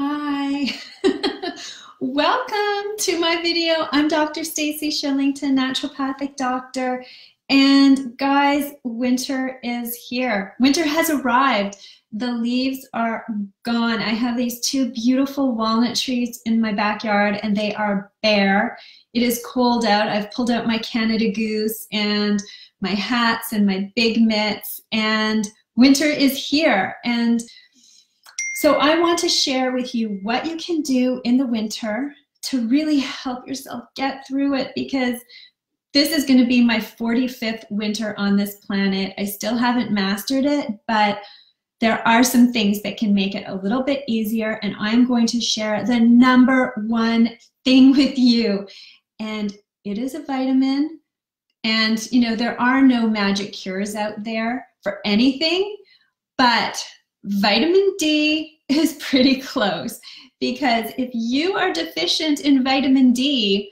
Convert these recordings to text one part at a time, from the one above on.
Hi. Welcome to my video. I'm Dr. Stacy Shillington, naturopathic doctor. And guys, winter is here. Winter has arrived. The leaves are gone. I have these two beautiful walnut trees in my backyard and they are bare. It is cold out. I've pulled out my Canada Goose and my hats and my big mitts, and winter is here. And so I want to share with you what you can do in the winter to really help yourself get through it, because this is going to be my 45th winter on this planet. I still haven't mastered it, but there are some things that can make it a little bit easier, and I'm going to share the #1 thing with you. And it is a vitamin, and you know, there are no magic cures out there for anything, but vitamin D is pretty close, because if you are deficient in vitamin D,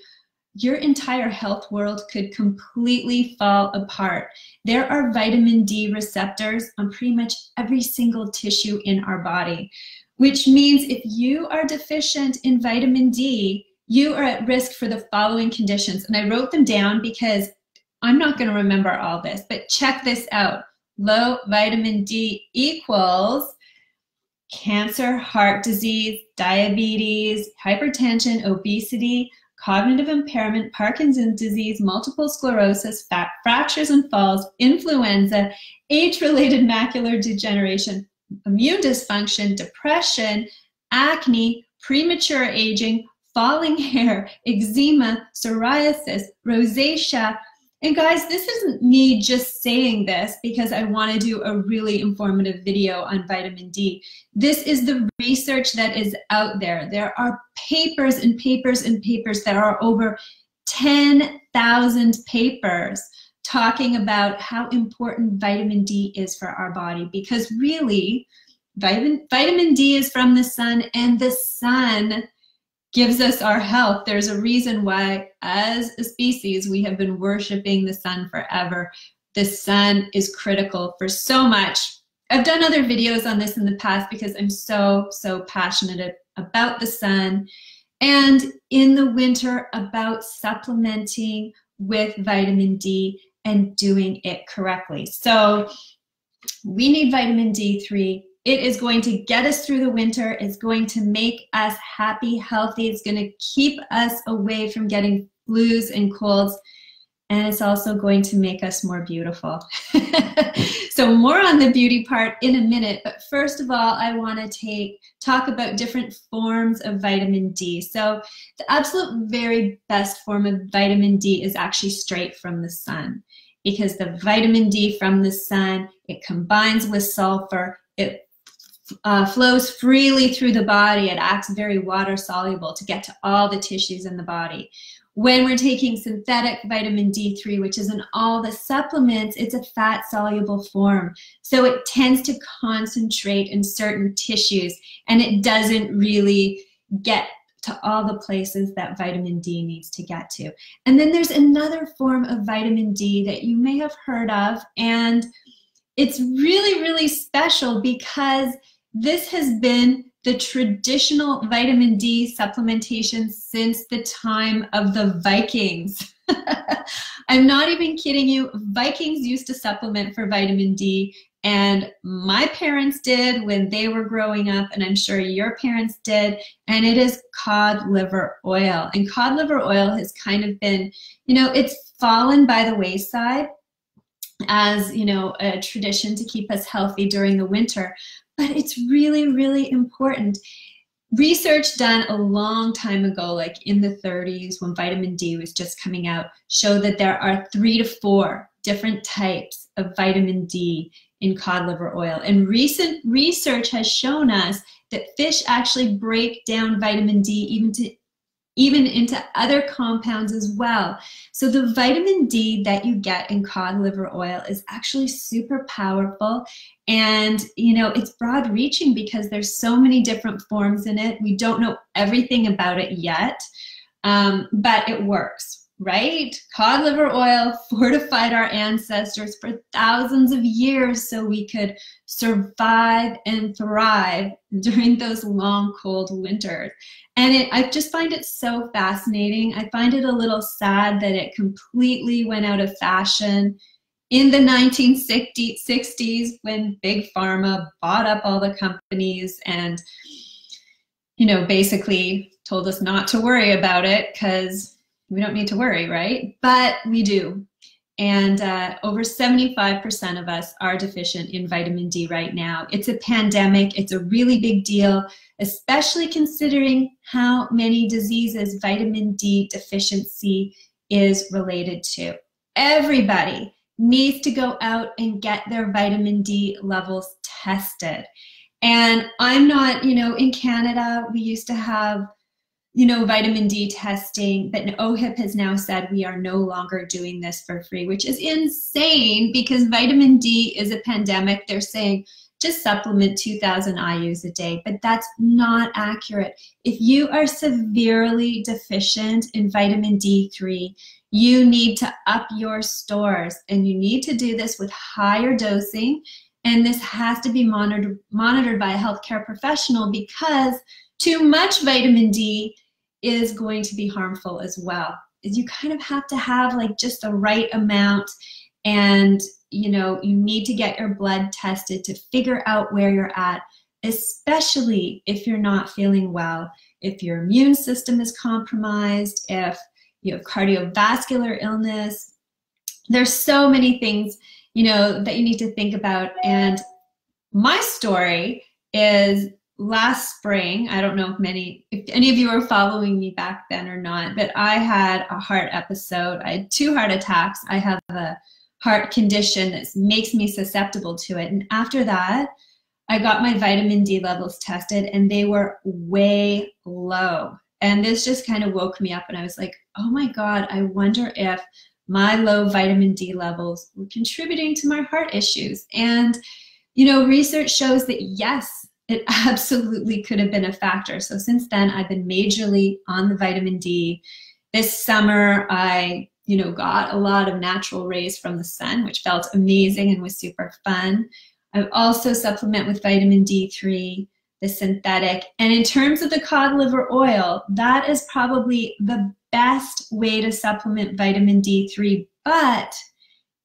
your entire health world could completely fall apart. There are vitamin D receptors on pretty much every single tissue in our body, which means if you are deficient in vitamin D, you are at risk for the following conditions. And I wrote them down because I'm not going to remember all this, but check this out. Low vitamin D equals cancer, heart disease, diabetes, hypertension, obesity, cognitive impairment, Parkinson's disease, multiple sclerosis, fractures and falls, influenza, age-related macular degeneration, immune dysfunction, depression, acne, premature aging, falling hair, eczema, psoriasis, rosacea. And guys, this isn't me just saying this because I want to do a really informative video on vitamin D. This is the research that is out there. There are papers and papers and papers. There are over 10,000 papers talking about how important vitamin D is for our body, because really, vitamin D is from the sun, and the sun gives us our health. There's a reason why, as a species, we have been worshiping the sun forever. The sun is critical for so much. I've done other videos on this in the past because I'm so passionate about the sun, and in the winter about supplementing with vitamin D and doing it correctly. So we need vitamin D3. It is going to get us through the winter. It's going to make us happy, healthy. It's going to keep us away from getting flus and colds. And it's also going to make us more beautiful. So more on the beauty part in a minute. But first of all, I want to talk about different forms of vitamin D. So the absolute very best form of vitamin D is actually straight from the sun, because the vitamin D from the sun, it combines with sulfur. It flows freely through the body. It acts very water soluble to get to all the tissues in the body. When we're taking synthetic vitamin D3, which is in all the supplements, it's a fat soluble form. So it tends to concentrate in certain tissues, and it doesn't really get to all the places that vitamin D needs to get to. And then there's another form of vitamin D that you may have heard of, and it's really special because this has been the traditional vitamin D supplementation since the time of the Vikings. I'm not even kidding you. Vikings used to supplement for vitamin D, and my parents did when they were growing up, and I'm sure your parents did, and it is cod liver oil. And cod liver oil has kind of been, you know, it's fallen by the wayside as, you know, a tradition to keep us healthy during the winter. But it's really important. Research done a long time ago, like in the 30s when vitamin D was just coming out, showed that there are 3 to 4 different types of vitamin D in cod liver oil. And recent research has shown us that fish actually break down vitamin D even into other compounds as well. So the vitamin D that you get in cod liver oil is actually super powerful, and you know, it's broad reaching because there's so many different forms in it. We don't know everything about it yet, but it works. right? Cod liver oil fortified our ancestors for thousands of years so we could survive and thrive during those long, cold winters. And I just find it so fascinating. I find it a little sad that it completely went out of fashion in the 1960s when Big Pharma bought up all the companies and, you know, basically told us not to worry about it because we don't need to worry, right? But we do. And over 75% of us are deficient in vitamin D right now. It's a pandemic. It's a really big deal, especially considering how many diseases vitamin D deficiency is related to. Everybody needs to go out and get their vitamin D levels tested. And I'm not, you know, in Canada, we used to have, you know, vitamin D testing, but OHIP has now said we are no longer doing this for free, which is insane because vitamin D is a pandemic. They're saying just supplement 2,000 IUs a day, but that's not accurate. If you are severely deficient in vitamin D3, you need to up your stores, and you need to do this with higher dosing, and this has to be monitored by a healthcare professional because too much vitamin D is going to be harmful as well. You kind of have to have like just the right amount, and you know, you need to get your blood tested to figure out where you're at, especially if you're not feeling well, if your immune system is compromised, if you have cardiovascular illness. There's so many things, you know, that you need to think about. And my story is last spring. I don't know if any of you are following me back then or not, but I had a heart episode. I had 2 heart attacks. I have a heart condition that makes me susceptible to it. And after that, I got my vitamin D levels tested and they were way low. And this just kind of woke me up and I was like, oh my God, I wonder if my low vitamin D levels were contributing to my heart issues. And, you know, research shows that yes, it absolutely could have been a factor. So since then, I've been majorly on the vitamin D. This summer, I, you know, got a lot of natural rays from the sun, which felt amazing and was super fun. I also supplement with vitamin D3, the synthetic. And in terms of the cod liver oil, that is probably the best way to supplement vitamin D3. But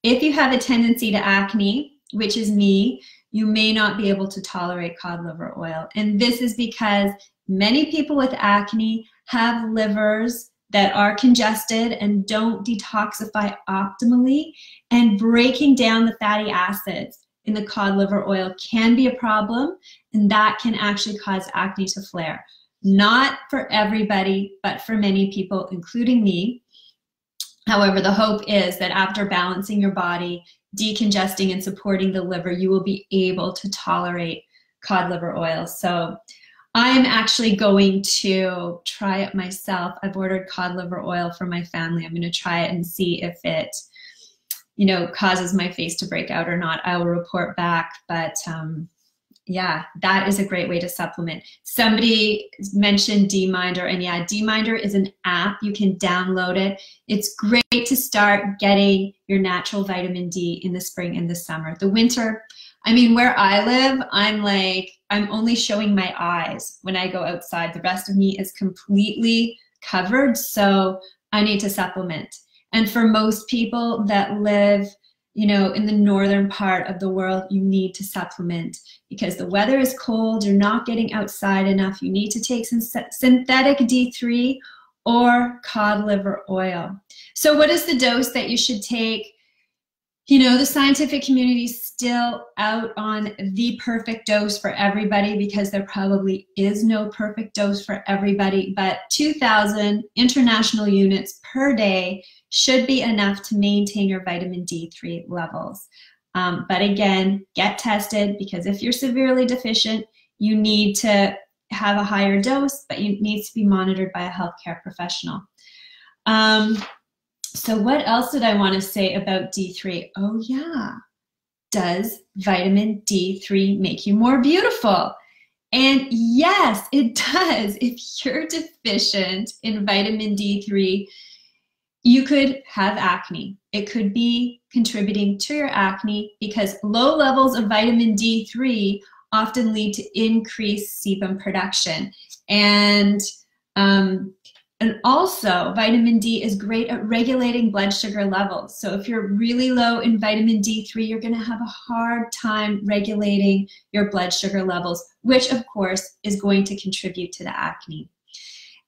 if you have a tendency to acne, which is me, you may not be able to tolerate cod liver oil. And this is because many people with acne have livers that are congested and don't detoxify optimally, and breaking down the fatty acids in the cod liver oil can be a problem, and that can actually cause acne to flare. Not for everybody, but for many people, including me. However, the hope is that after balancing your body, decongesting and supporting the liver, you will be able to tolerate cod liver oil. So I'm actually going to try it myself. I've ordered cod liver oil for my family. I'm going to try it and see if it, you know, causes my face to break out or not. I will report back. But yeah, that is a great way to supplement. Somebody mentioned D-Minder, and yeah, D-Minder is an app. You can download it. It's great to start getting your natural vitamin D in the spring and the summer. The winter, I mean, where I live, I'm only showing my eyes when I go outside. The rest of me is completely covered, so I need to supplement. And for most people that live, you know, in the northern part of the world, you need to supplement because the weather is cold, you're not getting outside enough. You need to take some synthetic D3 or cod liver oil. So what is the dose that you should take? You know, the scientific community is still out on the perfect dose for everybody because there probably is no perfect dose for everybody, but 2,000 international units per day should be enough to maintain your vitamin D3 levels. But again, get tested because if you're severely deficient, you need to have a higher dose, but it needs to be monitored by a healthcare professional. So what else did I want to say about D3? Oh yeah, does vitamin D3 make you more beautiful? And yes, it does. If you're deficient in vitamin D3, you could have acne. It could be contributing to your acne because low levels of vitamin D3 often lead to increased sebum production. And also, vitamin D is great at regulating blood sugar levels. So if you're really low in vitamin D3, you're going to have a hard time regulating your blood sugar levels, which of course is going to contribute to the acne.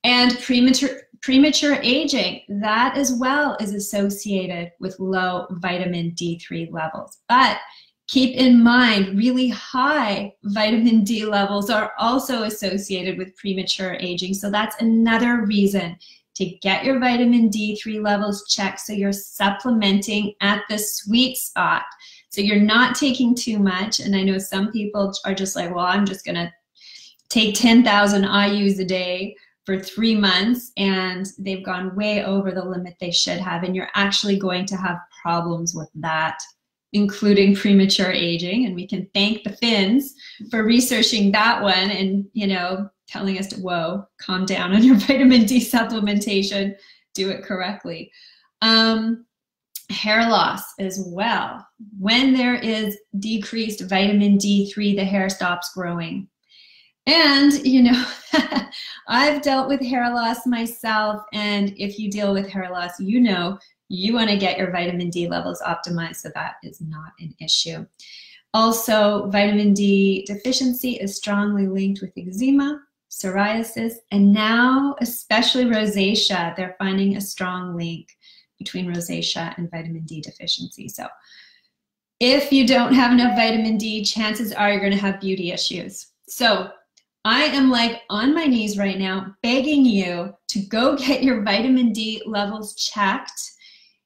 And premature aging, that as well is associated with low vitamin D3 levels. But keep in mind, really high vitamin D levels are also associated with premature aging. So that's another reason to get your vitamin D3 levels checked so you're supplementing at the sweet spot. So you're not taking too much. And I know some people are just like, well, I'm just going to take 10,000 IUs a day for 3 months, and they've gone way over the limit they should have. And you're actually going to have problems with that, including premature aging. And we can thank the Finns for researching that one and, you know, telling us to, whoa, calm down on your vitamin D supplementation, do it correctly. Hair loss as well. When there is decreased vitamin D3, the hair stops growing. And, you know, I've dealt with hair loss myself. And if you deal with hair loss, you know, you want to get your vitamin D levels optimized, so that is not an issue. Also, vitamin D deficiency is strongly linked with eczema, psoriasis, and now especially rosacea. They're finding a strong link between rosacea and vitamin D deficiency. So if you don't have enough vitamin D, chances are you're going to have beauty issues. So I am like on my knees right now begging you to go get your vitamin D levels checked.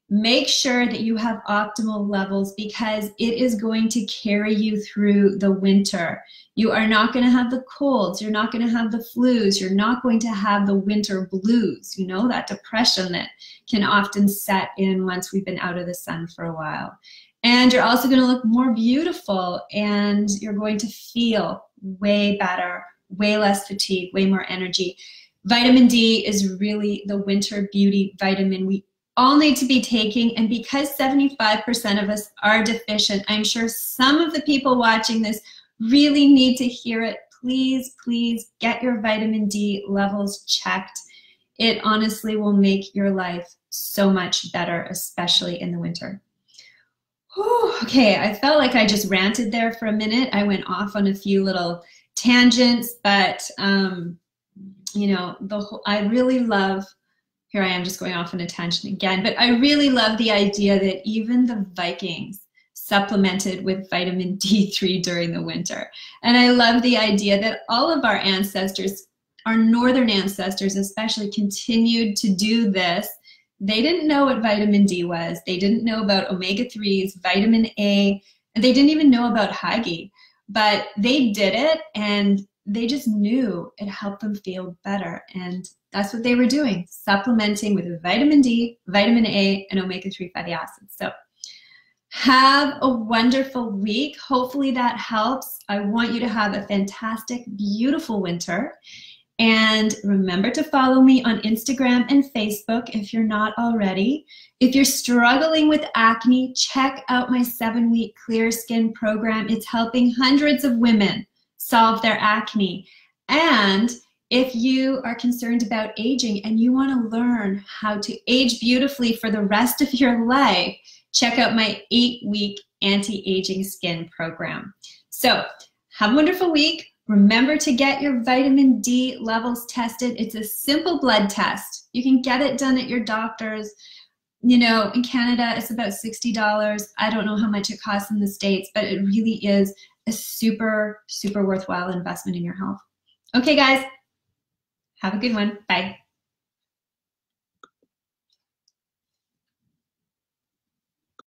Make sure that you have optimal levels because it is going to carry you through the winter. You are not going to have the colds. You're not going to have the flus. You're not going to have the winter blues, you know, that depression that can often set in once we've been out of the sun for a while. And you're also going to look more beautiful, and you're going to feel way better, way less fatigue, way more energy. Vitamin D is really the winter beauty vitamin we all need to be taking. And because 75% of us are deficient, I'm sure some of the people watching this really need to hear it. Please, please get your vitamin D levels checked. It honestly will make your life so much better, especially in the winter. Whew, okay, I felt like I just ranted there for a minute. I went off on a few little tangents, but you know, I really love, here I am just going off on a tangent again, but I really love the idea that even the Vikings supplemented with vitamin D3 during the winter. And I love the idea that all of our ancestors, our northern ancestors especially, continued to do this. They didn't know what vitamin D was. They didn't know about omega-3s, vitamin A, and they didn't even know about Hagi. But they did it, and they just knew it helped them feel better. And that's what they were doing, supplementing with vitamin D, vitamin A, and omega-3 fatty acids. So have a wonderful week. Hopefully that helps. I want you to have a fantastic, beautiful winter. And remember to follow me on Instagram and Facebook if you're not already. If you're struggling with acne, check out my 7-week Clear Skin program. It's helping hundreds of women solve their acne. And if you are concerned about aging and you want to learn how to age beautifully for the rest of your life, check out my 8-week anti-aging skin program. So have a wonderful week. Remember to get your vitamin D levels tested. It's a simple blood test. You can get it done at your doctor's. You know, in Canada, it's about $60. I don't know how much it costs in the States, but it really is a super, super worthwhile investment in your health. Okay, guys, have a good one. Bye.